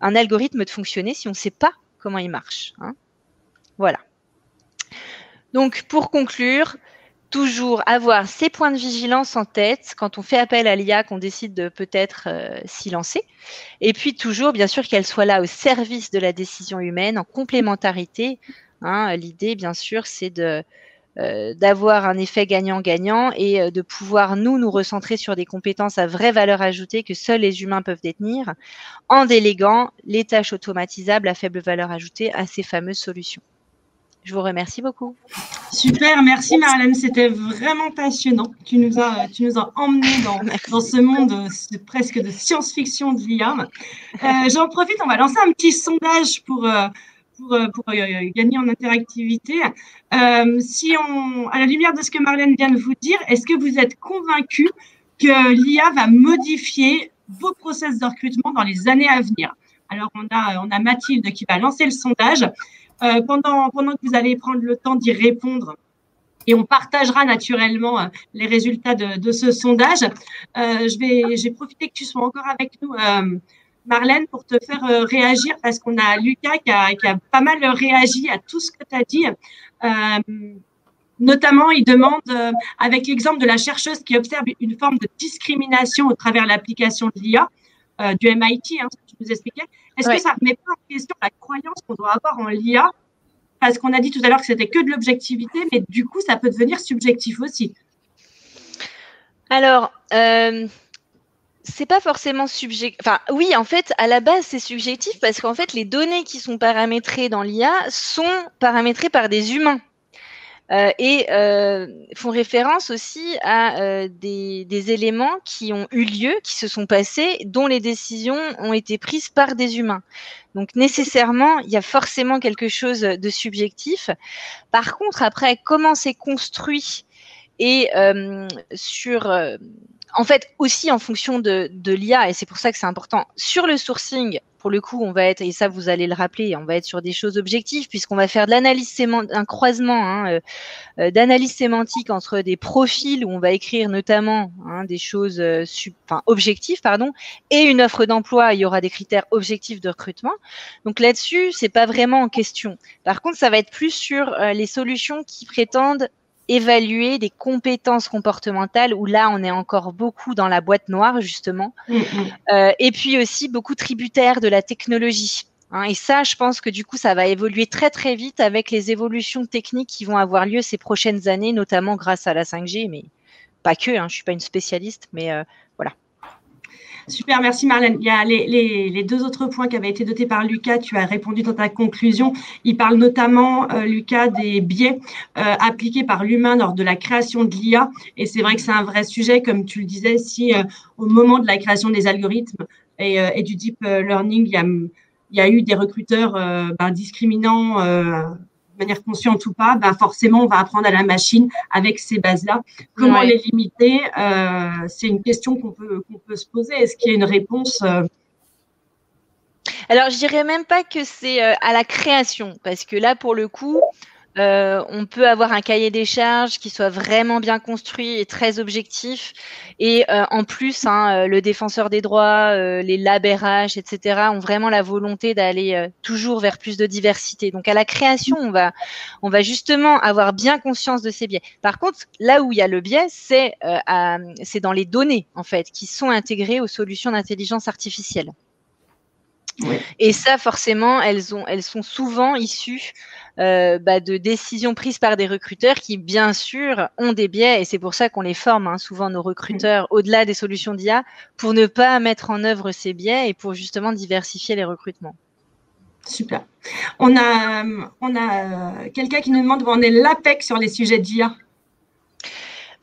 un algorithme de fonctionner si on ne sait pas comment il marche, Voilà. Donc, pour conclure, toujours avoir ces points de vigilance en tête quand on fait appel à l'IA, qu'on décide de peut-être s'y lancer. Et puis toujours, bien sûr, qu'elle soit là au service de la décision humaine, en complémentarité. L'idée, bien sûr, c'est d'avoir un effet gagnant-gagnant et de pouvoir, nous recentrer sur des compétences à vraie valeur ajoutée que seuls les humains peuvent détenir, en déléguant les tâches automatisables à faible valeur ajoutée à ces fameuses solutions. Je vous remercie beaucoup. Super, merci Marlène, c'était vraiment passionnant. Tu nous as emmenés dans ce monde presque de science-fiction de l'IA. J'en profite, on va lancer un petit sondage pour gagner en interactivité. À la lumière de ce que Marlène vient de vous dire, est-ce que vous êtes convaincus que l'IA va modifier vos process de recrutement dans les années à venir? Alors, on a Mathilde qui va lancer le sondage. Pendant que vous allez prendre le temps d'y répondre, et on partagera naturellement les résultats de ce sondage. J'ai profité que tu sois encore avec nous, Marlène, pour te faire réagir, parce qu'on a Lucas qui a pas mal réagi à tout ce que tu as dit. Notamment, il demande, avec l'exemple de la chercheuse qui observe une forme de discrimination au travers de l'application de l'IA, du MIT, ce que tu nous expliquais. Est-ce que ça ne remet pas en question la croyance qu'on doit avoir en l'IA? Parce qu'on a dit tout à l'heure que c'était que de l'objectivité, mais du coup, ça peut devenir subjectif aussi. Alors, c'est pas forcément subjectif. Enfin, oui, en fait, à la base, c'est subjectif parce qu'en fait, les données qui sont paramétrées dans l'IA sont paramétrées par des humains. Et font référence aussi à des éléments qui ont eu lieu, qui se sont passés, dont les décisions ont été prises par des humains. Donc nécessairement, il y a forcément quelque chose de subjectif. Par contre, après, comment c'est construit et en fait, aussi en fonction de l'IA, et c'est pour ça que c'est important, sur le sourcing, pour le coup, on va être, et ça vous allez le rappeler, on va être sur des choses objectives puisqu'on va faire de l'analyse sémantique, un croisement d'analyse sémantique entre des profils où on va écrire notamment des choses objectives, et une offre d'emploi, il y aura des critères objectifs de recrutement. Donc là-dessus, c'est pas vraiment en question. Par contre, ça va être plus sur les solutions qui prétendent évaluer des compétences comportementales où là, on est encore beaucoup dans la boîte noire, justement. Et puis aussi beaucoup tributaires de la technologie. Et ça, je pense que du coup, ça va évoluer très, très vite avec les évolutions techniques qui vont avoir lieu ces prochaines années, notamment grâce à la 5G, mais pas que, je ne suis pas une spécialiste, mais voilà. Super, merci Marlène. Il y a les deux autres points qui avaient été notés par Lucas, tu as répondu dans ta conclusion. Il parle notamment, Lucas, des biais appliqués par l'humain lors de la création de l'IA. Et c'est vrai que c'est un vrai sujet, comme tu le disais, si au moment de la création des algorithmes et du deep learning, il y a eu des recruteurs discriminants de manière consciente ou pas, forcément, on va apprendre à la machine avec ces bases-là. Comment les limiter? C'est une question qu'on peut se poser. Est-ce qu'il y a une réponse? Alors, je dirais même pas que c'est à la création, parce que là, pour le coup, on peut avoir un cahier des charges qui soit vraiment bien construit et très objectif. Et en plus, le défenseur des droits, les lab RH, etc., ont vraiment la volonté d'aller toujours vers plus de diversité. Donc, à la création, on va justement avoir bien conscience de ces biais. Par contre, là où il y a le biais, c'est dans les données, en fait, qui sont intégrées aux solutions d'intelligence artificielle. Oui. Et ça, forcément, elles sont souvent issues de décisions prises par des recruteurs qui, bien sûr, ont des biais. Et c'est pour ça qu'on les forme, souvent nos recruteurs, au-delà des solutions d'IA, pour ne pas mettre en œuvre ces biais et pour justement diversifier les recrutements. Super. On a quelqu'un qui nous demande où on est l'APEC sur les sujets d'IA.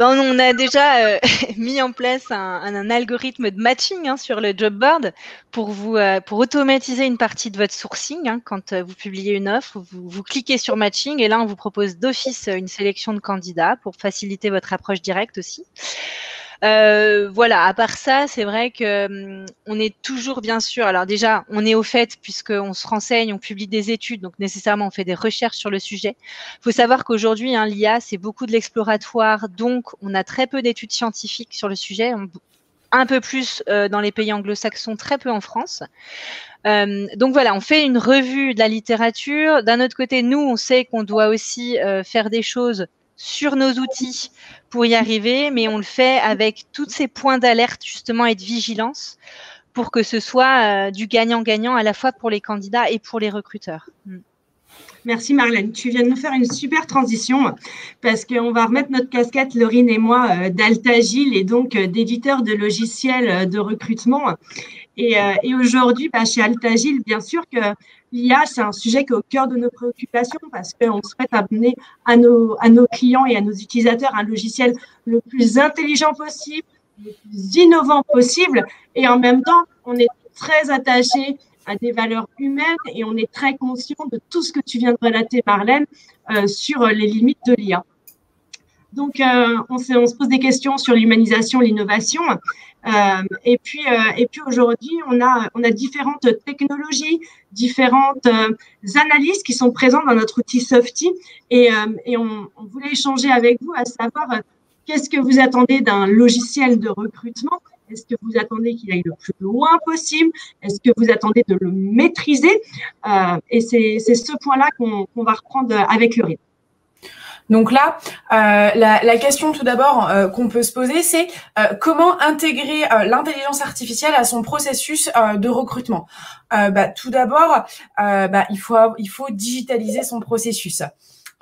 On a déjà mis en place un algorithme de matching sur le job board pour automatiser une partie de votre sourcing. Quand vous publiez une offre, vous cliquez sur matching et là, on vous propose d'office une sélection de candidats pour faciliter votre approche directe aussi. Voilà, à part ça, c'est vrai que on est toujours bien sûr, alors déjà, on est au fait puisqu'on se renseigne, on publie des études, donc nécessairement, on fait des recherches sur le sujet. Il faut savoir qu'aujourd'hui, l'IA, c'est beaucoup de l'exploratoire, donc on a très peu d'études scientifiques sur le sujet, un peu plus dans les pays anglo-saxons, très peu en France. Donc voilà, on fait une revue de la littérature. D'un autre côté, nous, on sait qu'on doit aussi faire des choses sur nos outils pour y arriver, mais on le fait avec tous ces points d'alerte justement et de vigilance pour que ce soit du gagnant-gagnant à la fois pour les candidats et pour les recruteurs. Merci Marlène, tu viens de nous faire une super transition parce qu'on va remettre notre casquette, Laurine et moi, d'Altagil et donc d'éditeur de logiciels de recrutement. Et aujourd'hui, chez Altagil, bien sûr que l'IA, c'est un sujet qui est au cœur de nos préoccupations parce qu'on souhaite amener à nos clients et à nos utilisateurs un logiciel le plus intelligent possible, le plus innovant possible. Et en même temps, on est très attaché à des valeurs humaines et on est très conscient de tout ce que tu viens de relater, Marlène, sur les limites de l'IA. Donc, on se pose des questions sur l'humanisation, l'innovation. Et puis aujourd'hui, on a différentes technologies, différentes analyses qui sont présentes dans notre outil Softy. Et on voulait échanger avec vous à savoir qu'est-ce que vous attendez d'un logiciel de recrutement. Est-ce que vous attendez qu'il aille le plus loin possible? Est-ce que vous attendez de le maîtriser? Et c'est ce point-là qu'on va reprendre avec Laurine. Donc là, la question tout d'abord qu'on peut se poser, c'est comment intégrer l'intelligence artificielle à son processus de recrutement. Tout d'abord, il faut digitaliser son processus.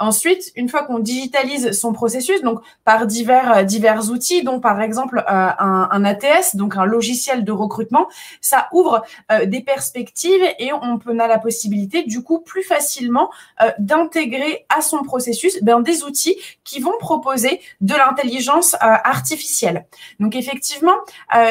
Ensuite, une fois qu'on digitalise son processus, donc par divers outils, dont par exemple un ATS, donc un logiciel de recrutement, ça ouvre des perspectives et on a la possibilité du coup plus facilement d'intégrer à son processus des outils qui vont proposer de l'intelligence artificielle. Donc effectivement,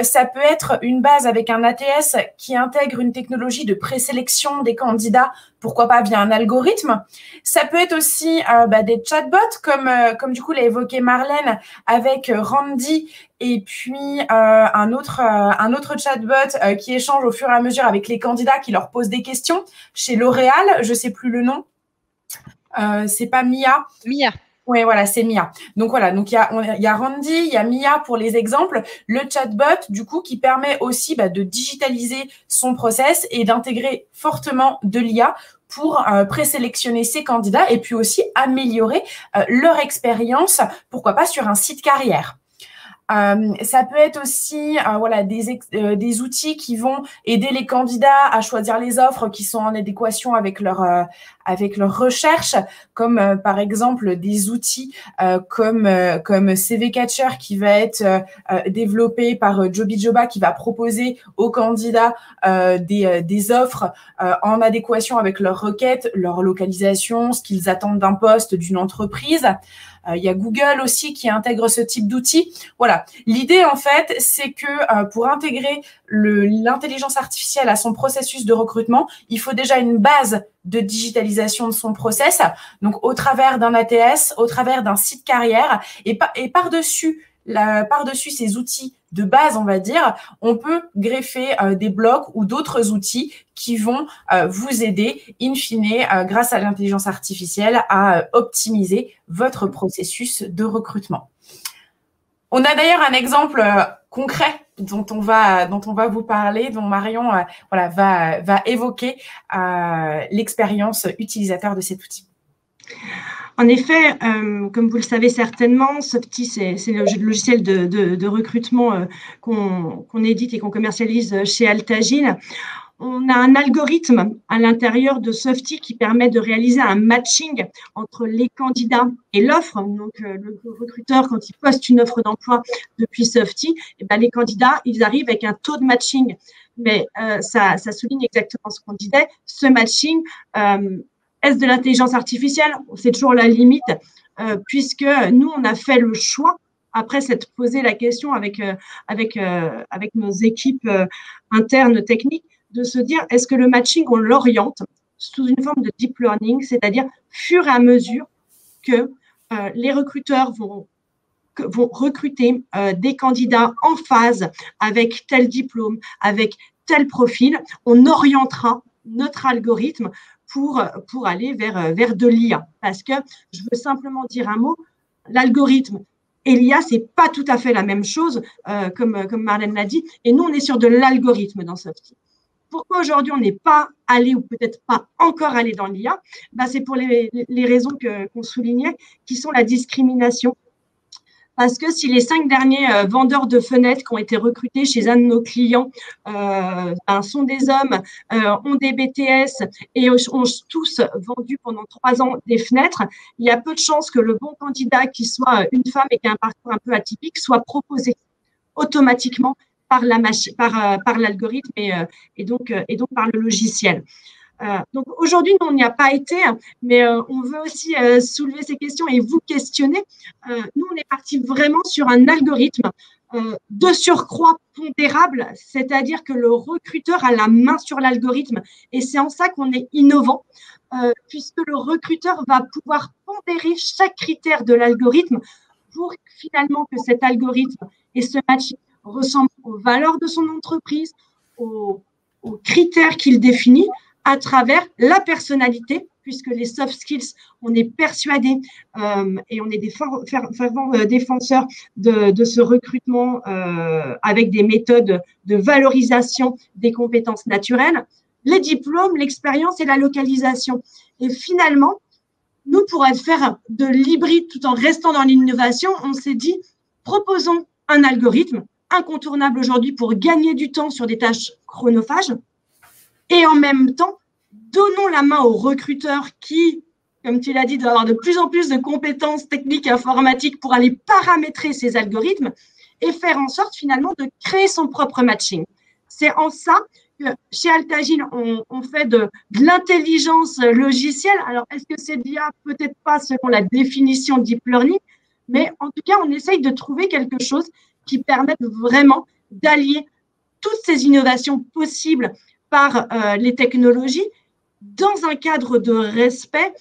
ça peut être une base avec un ATS qui intègre une technologie de présélection des candidats pourquoi pas via un algorithme. Ça peut être aussi des chatbots, comme du coup l'a évoqué Marlène avec Randy et puis un autre chatbot qui échange au fur et à mesure avec les candidats, qui leur pose des questions. Chez L'Oréal, je sais plus le nom, c'est pas Mia. Mia. Oui, voilà, c'est Mia. Donc voilà, donc il y a Randy, il y a Mia pour les exemples. Le chatbot, du coup, qui permet aussi de digitaliser son process et d'intégrer fortement de l'IA pour présélectionner ses candidats et puis aussi améliorer leur expérience, pourquoi pas sur un site carrière. Ça peut être aussi des outils qui vont aider les candidats à choisir les offres qui sont en adéquation avec leur recherche, comme par exemple des outils comme CV Catcher qui va être développé par Jobijoba, qui va proposer aux candidats des offres en adéquation avec leurs requêtes, leur localisation, ce qu'ils attendent d'un poste, d'une entreprise. Il y a Google aussi qui intègre ce type d'outils. Voilà. L'idée, en fait, c'est que pour intégrer l'intelligence artificielle à son processus de recrutement, il faut déjà une base de digitalisation de son process, donc au travers d'un ATS, au travers d'un site carrière, et par-dessus ces outils de base, on va dire, on peut greffer des blocs ou d'autres outils qui vont vous aider, in fine, grâce à l'intelligence artificielle, à optimiser votre processus de recrutement. On a d'ailleurs un exemple concret dont on va vous parler, dont Marion va évoquer l'expérience utilisateur de cet outil. En effet, comme vous le savez certainement, Softy, c'est le logiciel de recrutement qu'on édite et qu'on commercialise chez Altagil. On a un algorithme à l'intérieur de Softy qui permet de réaliser un matching entre les candidats et l'offre. Donc, le recruteur, quand il poste une offre d'emploi depuis Softy, les candidats, ils arrivent avec un taux de matching. Mais ça souligne exactement ce qu'on disait. Ce matching, est-ce de l'intelligence artificielle? C'est toujours la limite, puisque nous, on a fait le choix, après s'être posé la question avec nos équipes internes techniques, de se dire, est-ce que le matching, on l'oriente sous une forme de deep learning, c'est-à-dire fur et à mesure que les recruteurs vont recruter des candidats en phase avec tel diplôme, avec tel profil, on orientera notre algorithme pour aller vers de l'IA. Parce que je veux simplement dire un mot, l'algorithme et l'IA, ce n'est pas tout à fait la même chose, comme Marlène l'a dit, et nous, on est sur de l'algorithme dans Softy. Pourquoi aujourd'hui, on n'est pas allé ou peut-être pas encore allé dans l'IA? C'est pour les raisons qu'on soulignait, qui sont la discrimination. Parce que si les 5 derniers vendeurs de fenêtres qui ont été recrutés chez un de nos clients sont des hommes, ont des BTS et ont tous vendu pendant 3 ans des fenêtres, il y a peu de chances que le bon candidat, qui soit une femme et qui a un parcours un peu atypique, soit proposé automatiquement par l'algorithme et donc par le logiciel. Donc aujourd'hui, nous, on n'y a pas été, mais on veut aussi soulever ces questions et vous questionner. Nous, on est parti vraiment sur un algorithme de surcroît pondérable, c'est-à-dire que le recruteur a la main sur l'algorithme et c'est en ça qu'on est innovant, puisque le recruteur va pouvoir pondérer chaque critère de l'algorithme pour finalement que cet algorithme et ce match ressemblent aux valeurs de son entreprise, aux critères qu'il définit, à travers la personnalité, puisque les soft skills, on est persuadés et on est des fervents défenseurs de ce recrutement avec des méthodes de valorisation des compétences naturelles, les diplômes, l'expérience et la localisation. Et finalement, nous, pour faire de l'hybride tout en restant dans l'innovation, on s'est dit, proposons un algorithme incontournable aujourd'hui pour gagner du temps sur des tâches chronophages. Et en même temps, donnons la main aux recruteurs qui, comme tu l'as dit, doivent avoir de plus en plus de compétences techniques et informatiques pour aller paramétrer ces algorithmes et faire en sorte finalement de créer son propre matching. C'est en ça que chez Altagil, on fait de l'intelligence logicielle. Alors, est-ce que c'est de l'IA? Peut-être pas selon la définition de deep learning, mais en tout cas, on essaye de trouver quelque chose qui permette vraiment d'allier toutes ces innovations possibles par les technologies dans un cadre de respect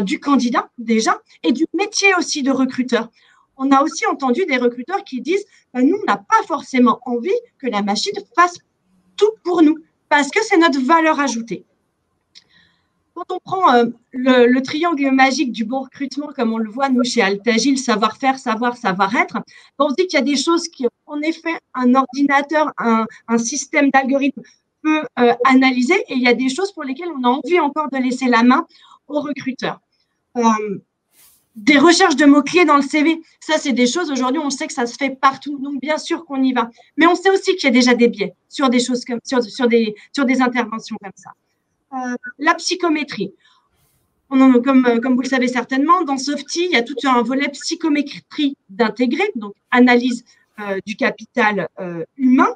du candidat déjà et du métier aussi de recruteur. On a aussi entendu des recruteurs qui disent nous, on n'a pas forcément envie que la machine fasse tout pour nous parce que c'est notre valeur ajoutée. Quand on prend le triangle magique du bon recrutement, comme on le voit, nous, chez Altagil, savoir-faire, savoir, savoir-être, on se dit qu'il y a des choses qu'en effet, un ordinateur, un système d'algorithmes peut analyser et il y a des choses pour lesquelles on a envie encore de laisser la main aux recruteurs. Des recherches de mots-clés dans le CV, ça, c'est des choses, aujourd'hui, on sait que ça se fait partout, donc bien sûr qu'on y va. Mais on sait aussi qu'il y a déjà des biais sur des choses comme, sur des interventions comme ça. La psychométrie. Comme vous le savez certainement, dans Softy, il y a tout un volet psychométrie d'intégrer, donc analyse du capital humain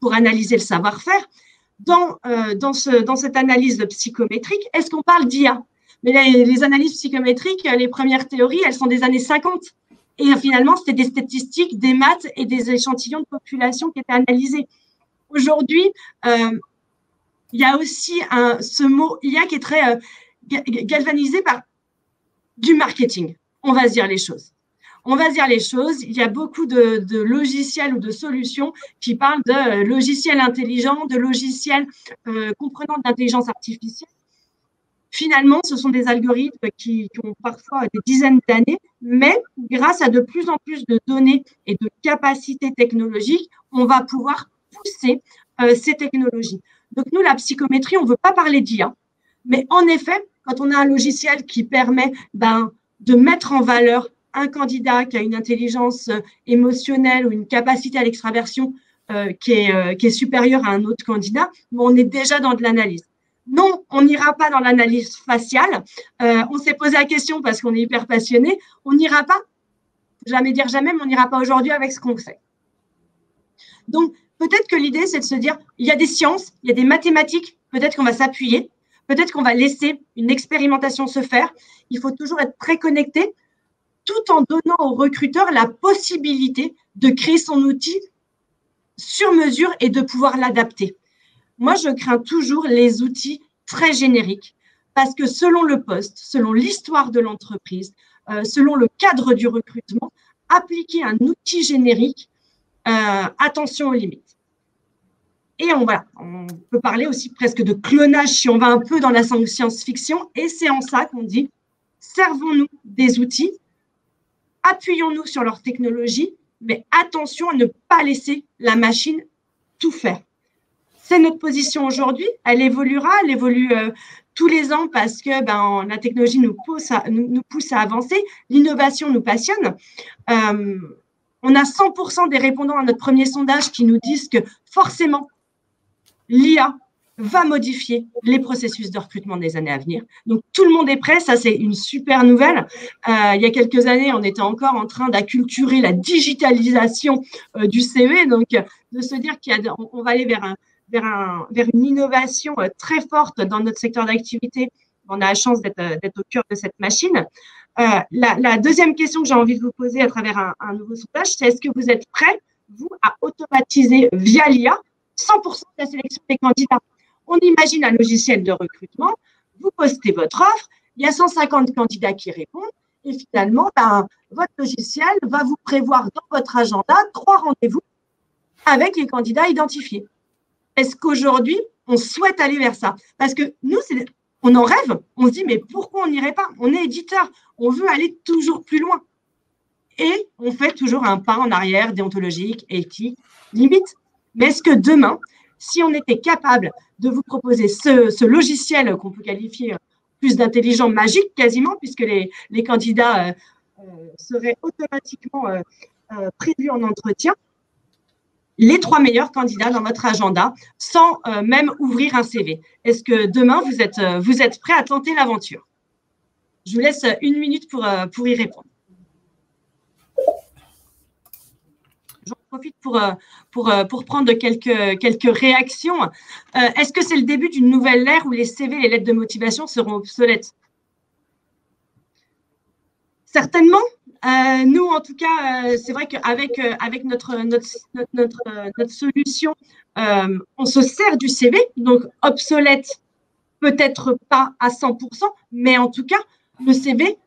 pour analyser le savoir-faire. Dans cette analyse psychométrique, est-ce qu'on parle d'IA? Mais les analyses psychométriques, les premières théories, elles sont des années 50. Et finalement, c'était des statistiques, des maths et des échantillons de population qui étaient analysés. Aujourd'hui, il y a aussi ce mot IA qui est très galvanisé par du marketing. On va se dire les choses. On va se dire les choses. Il y a beaucoup de logiciels ou de solutions qui parlent de logiciels intelligents, de logiciels comprenant de l'intelligence artificielle. Finalement, ce sont des algorithmes qui ont parfois des dizaines d'années, mais grâce à de plus en plus de données et de capacités technologiques, on va pouvoir pousser ces technologies. Donc, nous, la psychométrie, on ne veut pas parler d'IA, mais en effet, quand on a un logiciel qui permet de mettre en valeur un candidat qui a une intelligence émotionnelle ou une capacité à l'extraversion qui est supérieure à un autre candidat, on est déjà dans de l'analyse. Non, on n'ira pas dans l'analyse faciale. On s'est posé la question parce qu'on est hyper passionné. On n'ira pas, jamais dire jamais, mais on n'ira pas aujourd'hui avec ce qu'on sait. Donc, peut-être que l'idée, c'est de se dire, il y a des sciences, il y a des mathématiques, peut-être qu'on va s'appuyer, peut-être qu'on va laisser une expérimentation se faire. Il faut toujours être très connecté, tout en donnant aux recruteurs la possibilité de créer son outil sur mesure et de pouvoir l'adapter. Moi, je crains toujours les outils très génériques parce que selon le poste, selon l'histoire de l'entreprise, selon le cadre du recrutement, appliquer un outil générique, attention aux limites. Et on peut parler aussi presque de clonage si on va un peu dans la science-fiction et c'est en ça qu'on dit servons-nous des outils, appuyons-nous sur leur technologie, mais attention à ne pas laisser la machine tout faire. C'est notre position aujourd'hui. Elle évoluera, elle évolue tous les ans parce que la technologie nous pousse à avancer. L'innovation nous passionne. On a 100% des répondants à notre premier sondage qui nous disent que forcément, l'IA va modifier les processus de recrutement des années à venir. Donc, tout le monde est prêt. Ça, c'est une super nouvelle. Il y a quelques années, on était encore en train d'acculturer la digitalisation du CV. Donc, de se dire qu'on va aller vers une innovation très forte dans notre secteur d'activité. On a la chance d'être au cœur de cette machine. La deuxième question que j'ai envie de vous poser à travers un nouveau sondage, c'est est-ce que vous êtes prêts, vous, à automatiser via l'IA 100% de la sélection des candidats? On imagine un logiciel de recrutement, vous postez votre offre, il y a 150 candidats qui répondent et finalement, votre logiciel va vous prévoir dans votre agenda 3 rendez-vous avec les candidats identifiés. Est-ce qu'aujourd'hui, on souhaite aller vers ça? Parce que nous, on en rêve. On se dit, mais pourquoi on n'irait pas? On est éditeur. On veut aller toujours plus loin. Et on fait toujours un pas en arrière, déontologique, éthique, limite. Mais est-ce que demain, si on était capable de vous proposer ce logiciel qu'on peut qualifier plus d'intelligent magique quasiment, puisque les candidats seraient automatiquement prévus en entretien, les 3 meilleurs candidats dans votre agenda sans même ouvrir un CV. Est-ce que demain, vous êtes prêts à tenter l'aventure? Je vous laisse 1 minute pour y répondre. J'en profite pour prendre quelques réactions. Est-ce que c'est le début d'une nouvelle ère où les CV et les lettres de motivation seront obsolètes? Certainement. Nous, en tout cas, c'est vrai qu'avec notre solution, on se sert du CV, donc obsolète, peut-être pas à 100%, mais en tout cas, le CV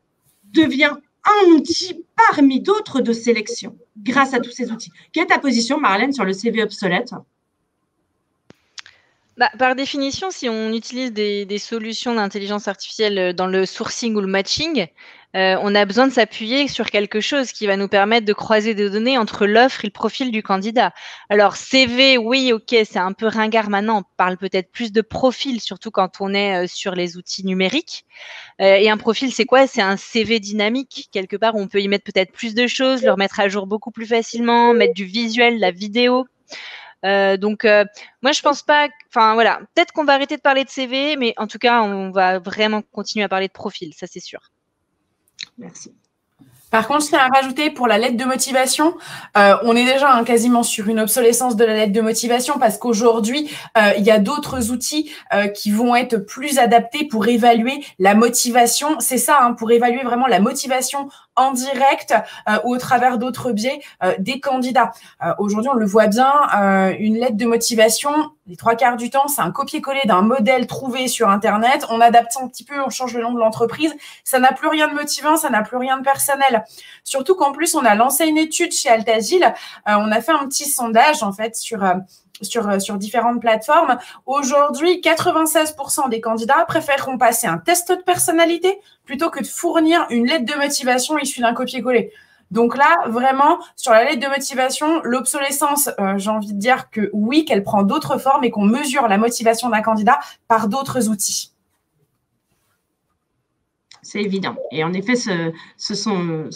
devient un outil parmi d'autres de sélection grâce à tous ces outils. Quelle est ta position, Marlène, sur le CV obsolète ? Par définition, si on utilise des solutions d'intelligence artificielle dans le sourcing ou le matching, on a besoin de s'appuyer sur quelque chose qui va nous permettre de croiser des données entre l'offre et le profil du candidat. Alors, CV, oui, ok, c'est un peu ringard maintenant. On parle peut-être plus de profil, surtout quand on est sur les outils numériques. Et un profil, c'est quoi? C'est un CV dynamique. Quelque part, on peut y mettre peut-être plus de choses, le remettre à jour beaucoup plus facilement, mettre du visuel, la vidéo. Moi, je pense pas. Enfin, voilà. Peut-être qu'on va arrêter de parler de CV, mais en tout cas, on va vraiment continuer à parler de profil. Ça, c'est sûr. Merci. Par contre, je tiens à rajouter pour la lettre de motivation, on est déjà quasiment sur une obsolescence de la lettre de motivation parce qu'aujourd'hui, il y a d'autres outils qui vont être plus adaptés pour évaluer la motivation. C'est ça, pour évaluer vraiment la motivation en direct ou au travers d'autres biais des candidats. Aujourd'hui, on le voit bien, une lettre de motivation, les 3/4 du temps, c'est un copier-coller d'un modèle trouvé sur Internet. On adapte un petit peu, on change le nom de l'entreprise. Ça n'a plus rien de motivant, ça n'a plus rien de personnel. Surtout qu'en plus, on a lancé une étude chez Altagil. On a fait un petit sondage, en fait, sur différentes plateformes. Aujourd'hui, 96% des candidats préféreront passer un test de personnalité plutôt que de fournir une lettre de motivation issue d'un copier-coller. Donc là, vraiment, sur la lettre de motivation, l'obsolescence, j'ai envie de dire que oui, qu'elle prend d'autres formes et qu'on mesure la motivation d'un candidat par d'autres outils. C'est évident. Et en effet, ce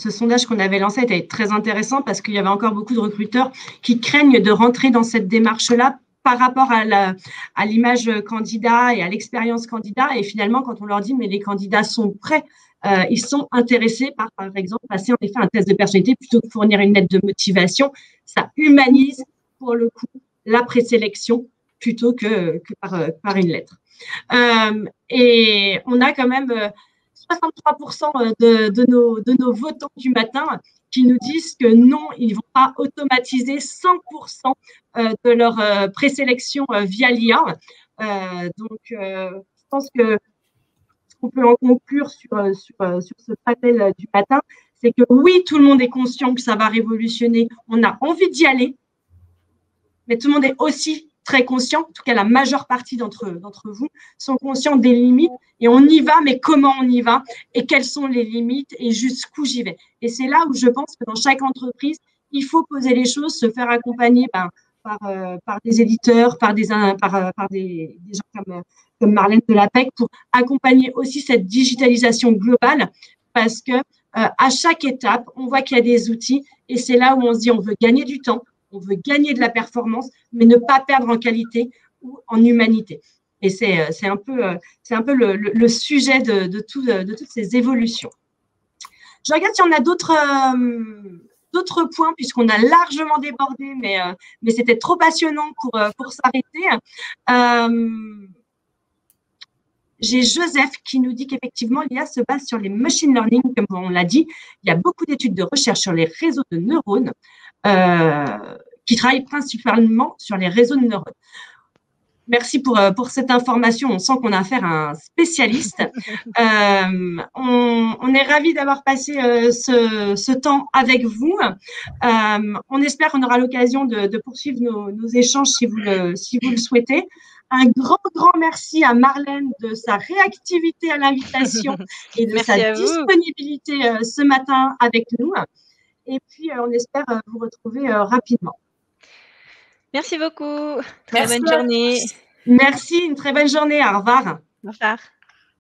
sondage qu'on avait lancé était très intéressant parce qu'il y avait encore beaucoup de recruteurs qui craignent de rentrer dans cette démarche-là par rapport à l'image candidat et à l'expérience candidat. Et finalement, quand on leur dit, mais les candidats sont prêts, ils sont intéressés par exemple, passer en effet un test de personnalité plutôt que fournir une lettre de motivation. Ça humanise, pour le coup, la présélection plutôt que par une lettre. Et on a quand même 63% de nos votants du matin qui nous disent que non, ils ne vont pas automatiser 100% de leur présélection via l'IA. Je pense que ce qu'on peut en conclure sur ce panel du matin, c'est que oui, tout le monde est conscient que ça va révolutionner. On a envie d'y aller, mais tout le monde est aussi très conscient, en tout cas la majeure partie d'entre vous sont conscients des limites et on y va, mais comment on y va et quelles sont les limites et jusqu'où j'y vais. Et c'est là où je pense que dans chaque entreprise, il faut poser les choses, se faire accompagner par des éditeurs, par des gens comme Marlène de l'APEC pour accompagner aussi cette digitalisation globale parce que à chaque étape, on voit qu'il y a des outils et c'est là où on se dit on veut gagner du temps, on veut gagner de la performance, mais ne pas perdre en qualité ou en humanité. Et c'est un peu le sujet de toutes ces évolutions. Je regarde si on a d'autres points, puisqu'on a largement débordé, mais c'était trop passionnant pour s'arrêter. J'ai Joseph qui nous dit qu'effectivement, l'IA se base sur les machine learning, comme on l'a dit. Il y a beaucoup d'études de recherche sur les réseaux de neurones qui travaillent principalement sur les réseaux de neurones. Merci pour cette information. On sent qu'on a affaire à un spécialiste. On est ravis d'avoir passé ce temps avec vous. On espère qu'on aura l'occasion de poursuivre nos échanges si vous le souhaitez. Un grand merci à Marlène de sa réactivité à l'invitation et de sa disponibilité ce matin avec nous. Et puis, on espère vous retrouver rapidement. Merci beaucoup. Très bonne journée. Merci, une très bonne journée. Au revoir. Au revoir.